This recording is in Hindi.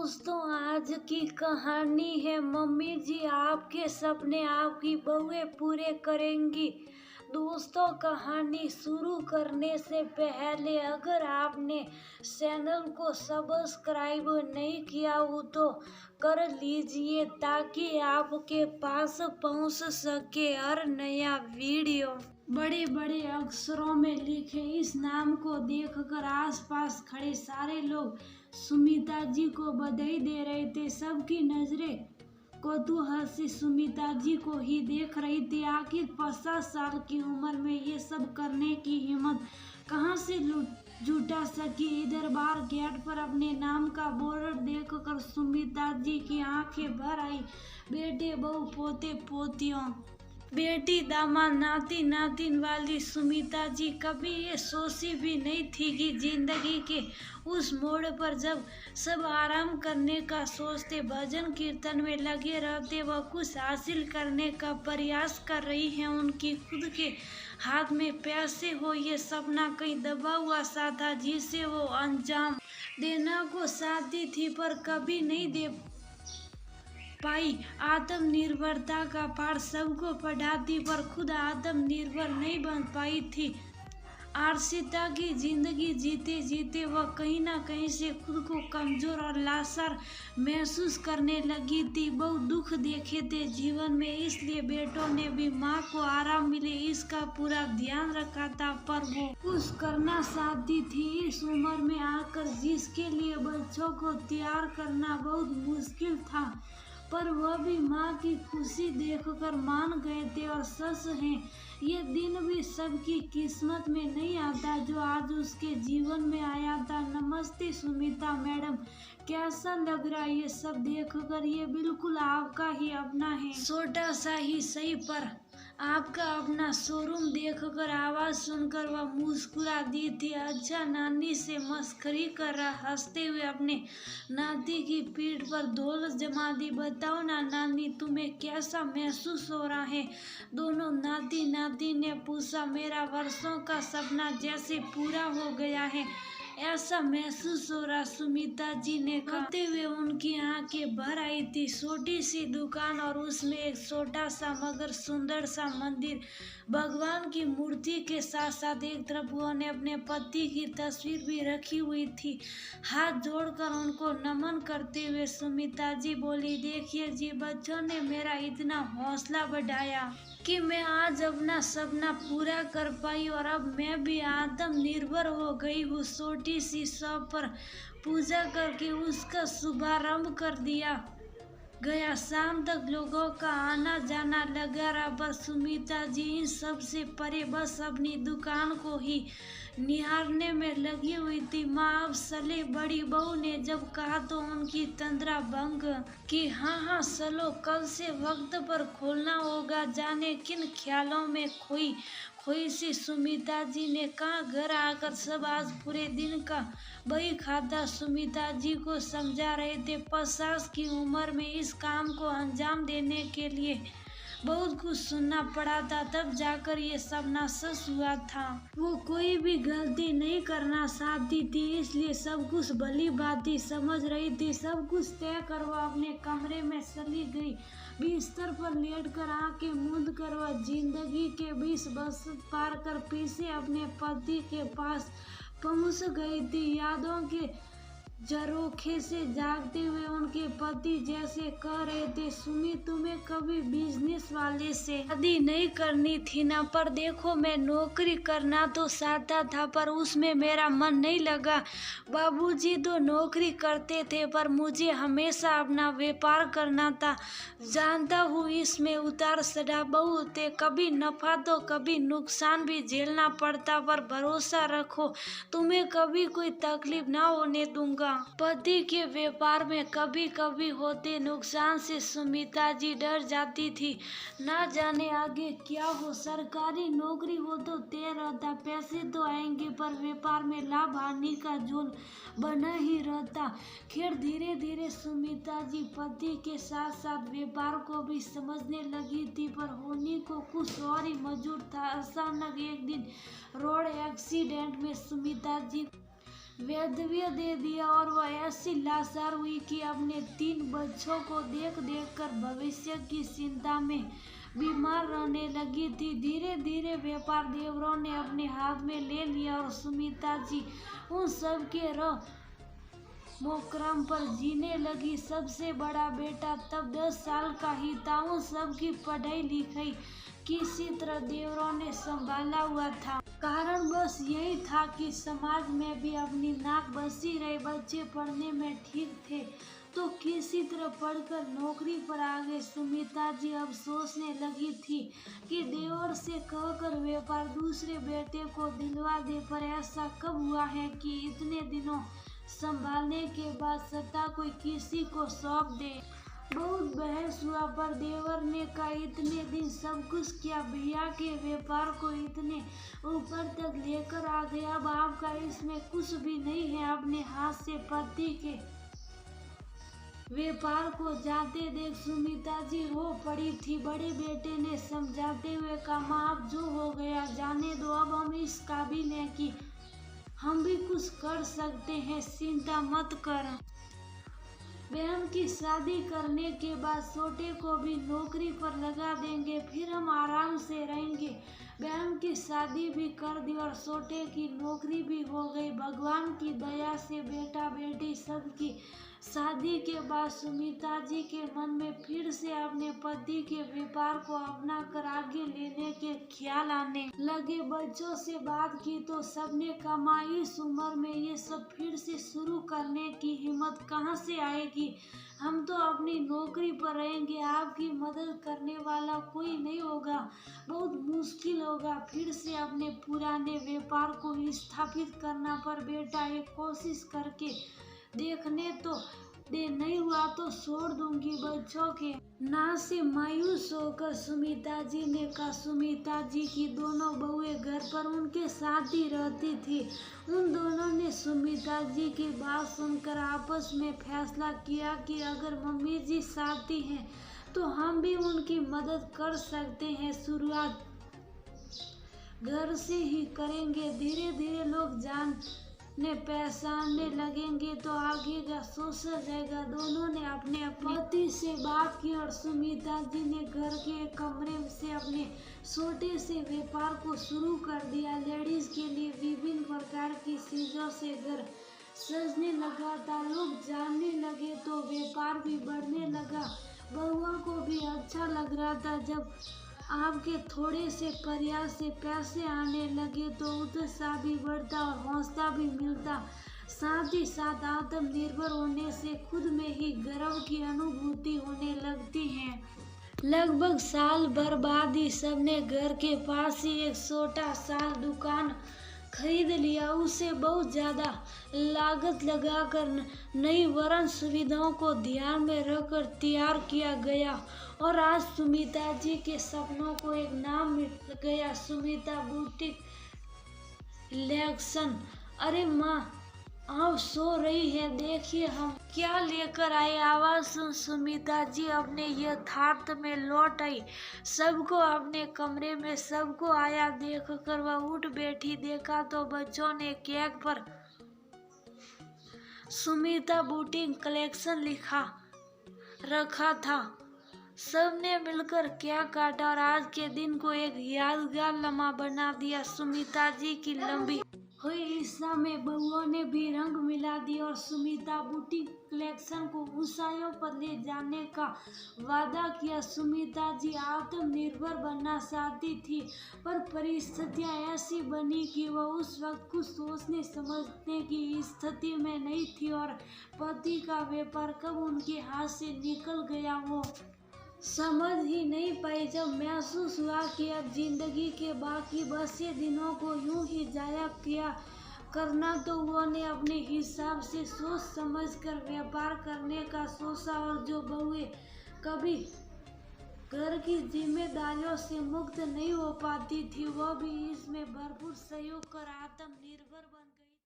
दोस्तों, आज की कहानी है मम्मी जी आपके सपने आपकी बहुएं पूरे करेंगी। दोस्तों, कहानी शुरू करने से पहले अगर आपने चैनल को सब्सक्राइब नहीं किया हो तो कर लीजिए ताकि आपके पास पहुंच सके हर नया वीडियो। बड़े बड़े अक्षरों में लिखे इस नाम को देखकर आसपास खड़े सारे लोग सुमिता जी को बधाई दे रहे थे। सबकी नजरें कौतूहल से सुमिता जी को ही देख रही थी। आखिर 50 साल की उम्र में ये सब करने की हिम्मत कहाँ से जुटा सकी। इधर बाहर गेट पर अपने नाम का बोर्ड देखकर सुमिता जी की आंखें भर आई। बेटे, बहू, पोते पोतियों, बेटी, दामाद, नाती नातिन वाली सुमिता जी कभी ये सोची भी नहीं थी कि जिंदगी के उस मोड़ पर जब सब आराम करने का सोचते, भजन कीर्तन में लगे रहते, वह कुछ हासिल करने का प्रयास कर रही हैं। उनकी खुद के हाथ में पैसे हो ये सपना कहीं दबा हुआ सा था जिसे वो अंजाम देना को चाहती थी पर कभी नहीं दे पाई। आत्मनिर्भरता का पाठ सबको पढ़ाती पर खुद आत्मनिर्भर नहीं बन पाई थी। आर्शिता की जिंदगी जीते जीते वह कहीं ना कहीं से खुद को कमजोर और लाचार महसूस करने लगी थी। बहुत दुख देखे थे जीवन में, इसलिए बेटों ने भी माँ को आराम मिले इसका पूरा ध्यान रखा था। पर वो कुछ करना चाहती थी इस उम्र में आकर जिसके लिए बच्चों को तैयार करना बहुत मुश्किल था, पर वह भी माँ की खुशी देखकर मान गए थे। और सच है, ये दिन भी सबकी किस्मत में नहीं आता जो आज उसके जीवन में आया था। नमस्ते सुमिता मैडम, कैसा लग रहा है ये सब देखकर? ये बिल्कुल आपका ही अपना है, छोटा सा ही सही पर आपका अपना शोरूम देखकर आवाज सुनकर वह मुस्कुरा दी थी। अच्छा, नानी से मस्करी कर रहा हंसते हुए अपने नाती की पीठ पर धौल जमा दी। बताओ ना नानी, तुम्हें कैसा महसूस हो रहा है? दोनों नाती नाती ने पूछा। मेरा वर्षों का सपना जैसे पूरा हो गया है ऐसा महसूस हो रहा, सुमिता जी ने कहते हुए उनकी आंखें भर आई थी। छोटी सी दुकान और उसमें एक छोटा सा मगर सुंदर सा मंदिर, भगवान की मूर्ति के साथ साथ एक तरफ उन्होंने अपने पति की तस्वीर भी रखी हुई थी। हाथ जोड़कर उनको नमन करते हुए सुमिता जी बोली, देखिए जी, बच्चों ने मेरा इतना हौसला बढ़ाया कि मैं आज अपना सपना पूरा कर पाई और अब मैं भी आत्मनिर्भर हो गई हूँ। छोटी सी शॉप पर पूजा करके उसका शुभारंभ कर दिया गया। शाम तक लोगों का आना जाना लगा रहा। बस सुमिता जी इन सब से परे बस अपनी दुकान को ही निहारने में लगी हुई थी। माँ अब सले बड़ी बहू ने जब कहा तो उनकी तंद्रा भंग कि हाँ चलो, कल से वक्त पर खोलना होगा। जाने किन ख्यालों में खोई सी सुमिता जी ने कहा। घर आकर सब आज पूरे दिन का बही खाता सुमिता जी को समझा रहे थे। 50 की उम्र में इस काम को अंजाम देने के लिए बहुत कुछ सुनना पड़ा था, तब जाकर ये सपना सच हुआ था। वो कोई भी गलती नहीं करना चाहती थी, इसलिए सब कुछ भली भांति समझ रही थी। सब कुछ तय कर वह अपने कमरे में चली गई। बिस्तर पर लेटकर आंखें मूंद कर वह जिंदगी के 20 वर्ष पार कर पीछे अपने पति के पास पहुंच गई थी। यादों के झरोखे से जागते हुए उनके पति जैसे कह रहे थे, सुमी, तुम्हें कभी बिजनेस वाले से शादी नहीं करनी थी ना? पर देखो, मैं नौकरी करना तो चाहता था पर उसमें मेरा मन नहीं लगा। बाबूजी तो नौकरी करते थे पर मुझे हमेशा अपना व्यापार करना था। जानता हूँ इसमें उतार चढ़ाव बहुत होते, कभी नफा तो कभी नुकसान भी झेलना पड़ता, पर भरोसा रखो, तुम्हें कभी कोई तकलीफ ना होने दूंगा। पति के व्यापार में कभी कभी होते नुकसान से सुमिता जी डर जाती थी। ना जाने आगे क्या हो। सरकारी नौकरी हो तो तय रहता, पैसे तो आएंगे, पर व्यापार में लाभ हानि का जोल बना ही रहता। खैर, धीरे धीरे सुमिता जी पति के साथ साथ व्यापार को भी समझने लगी थी, पर होने को कुछ और ही मौजूद था। अचानक एक दिन रोड एक्सीडेंट में सुमिता जी वैधव्य दे दिया और वह ऐसी लाचार हुई कि अपने 3 बच्चों को देख देख कर भविष्य की चिंता में बीमार रहने लगी थी। धीरे धीरे व्यापार देवरों ने अपने हाथ में ले लिया और सुमिता जी उन सब के मोक्रम पर जीने लगी। सबसे बड़ा बेटा तब 10 साल का ही था। उन सब की पढ़ाई लिखाई किसी तरह देवरों ने संभाला हुआ था। कारण बस यही था कि समाज में भी अपनी नाक बसी रहे। बच्चे पढ़ने में ठीक थे तो किसी तरह पढ़कर नौकरी पर आ गए। सुमिता जी अब सोचने लगी थी कि देवर से कहकर व्यापार दूसरे बेटे को दिलवा दे, पर ऐसा कब हुआ है कि इतने दिनों संभालने के बाद सत्ता कोई किसी को सौंप दे। बहुत बहस हुआ पर देवर ने कहा इतने दिन सब कुछ किया, भैया के व्यापार को इतने ऊपर तक लेकर आ गया, अब आपका इसमें कुछ भी नहीं है। अपने हाथ से पति के व्यापार को जाते देख सुमिता जी रो पड़ी थी। बड़े बेटे ने समझाते हुए कहा, माँ अब जो हो गया जाने दो, अब हम इस काबिल हैं कि हम भी कुछ कर सकते हैं, चिंता मत कर। बहन की शादी करने के बाद छोटे को भी नौकरी पर लगा देंगे, फिर हम आराम से रहेंगे। बहन की शादी भी कर दी और छोटे की नौकरी भी हो गई। भगवान की दया से बेटा बेटी सबकी शादी के बाद सुमिता जी के मन में फिर से अपने पति के व्यापार को अपना कर आगे लेने के ख्याल आने लगे। बच्चों से बात की तो सबने कहा इस उम्र में ये सब फिर से शुरू करने की हिम्मत कहाँ से आएगी, हम तो अपनी नौकरी पर रहेंगे, आपकी मदद करने वाला कोई नहीं होगा, बहुत मुश्किल होगा फिर से अपने पुराने व्यापार को स्थापित करना। पर बेटा एक कोशिश करके देखने तो दे, नहीं हुआ तो छोड़ दूंगी। बच्चों के ना से मायूस होकर सुमिता जी ने कहा। सुमिता जी की दोनों बहुएं घर पर उनके साथ ही रहती थी। उन दोनों ने सुमिता जी की बात सुनकर आपस में फैसला किया कि अगर मम्मी जी चाहती हैं तो हम भी उनकी मदद कर सकते हैं, शुरुआत घर से ही करेंगे। धीरे धीरे लोग जानने पहचानने लगेंगे तो आगे का सोचा जाएगा। दोनों ने अपने पति से बात की और सुमिता जी ने घर के एक कमरे से अपने छोटे से व्यापार को शुरू कर दिया। लेडीज के लिए विभिन्न प्रकार की चीजों से घर सजने लगा था। लोग जानने लगे तो व्यापार भी बढ़ने लगा। बहुओं को भी अच्छा लग रहा था। जब आपके थोड़े से प्रयास से पैसे आने लगे तो उत्साह भी बढ़ता और हौसला भी मिलता। साथ ही साथ आत्मनिर्भर होने से खुद में ही गर्व की अनुभूति होने लगती है। लगभग साल भर बाद ही सबने घर के पास ही एक छोटा सा दुकान खरीद लिया। उसे बहुत ज़्यादा लागत लगाकर नई वरन सुविधाओं को ध्यान में रखकर तैयार किया गया और आज सुमिता जी के सपनों को एक नाम मिल गया, सुमिता बुटीक कलेक्शन। अरे माँ आप सो रही है, देखिए हम क्या लेकर आए। आवाज सुन सुमिता जी अपने यथार्थ में लौट आई। सबको अपने कमरे में सबको आया देखकर वह उठ बैठी। देखा तो बच्चों ने केक पर सुमिता बुटीक कलेक्शन लिखा रखा था। सबने मिलकर केक काटा और आज के दिन को एक यादगार लम्हा बना दिया। सुमिता जी की लंबी हुई ईर्ष्या में बहुओं ने भी रंग मिला दिया और सुमिता बुटीक कलेक्शन को ऊंचाइयों पर ले जाने का वादा किया। सुमिता जी आत्मनिर्भर बनना चाहती थी पर परिस्थितियां ऐसी बनी कि वह उस वक्त कुछ सोचने समझने की स्थिति में नहीं थी और पति का व्यापार कब उनके हाथ से निकल गया वो समझ ही नहीं पाई। जब महसूस हुआ कि अब जिंदगी के बाकी बचे दिनों को यूं ही जाया किया करना तो उन्होंने अपने हिसाब से सोच समझ कर व्यापार करने का सोचा। और जो बहुएं कभी घर की जिम्मेदारियों से मुक्त नहीं हो पाती थी वो भी इसमें भरपूर सहयोग कर आत्मनिर्भर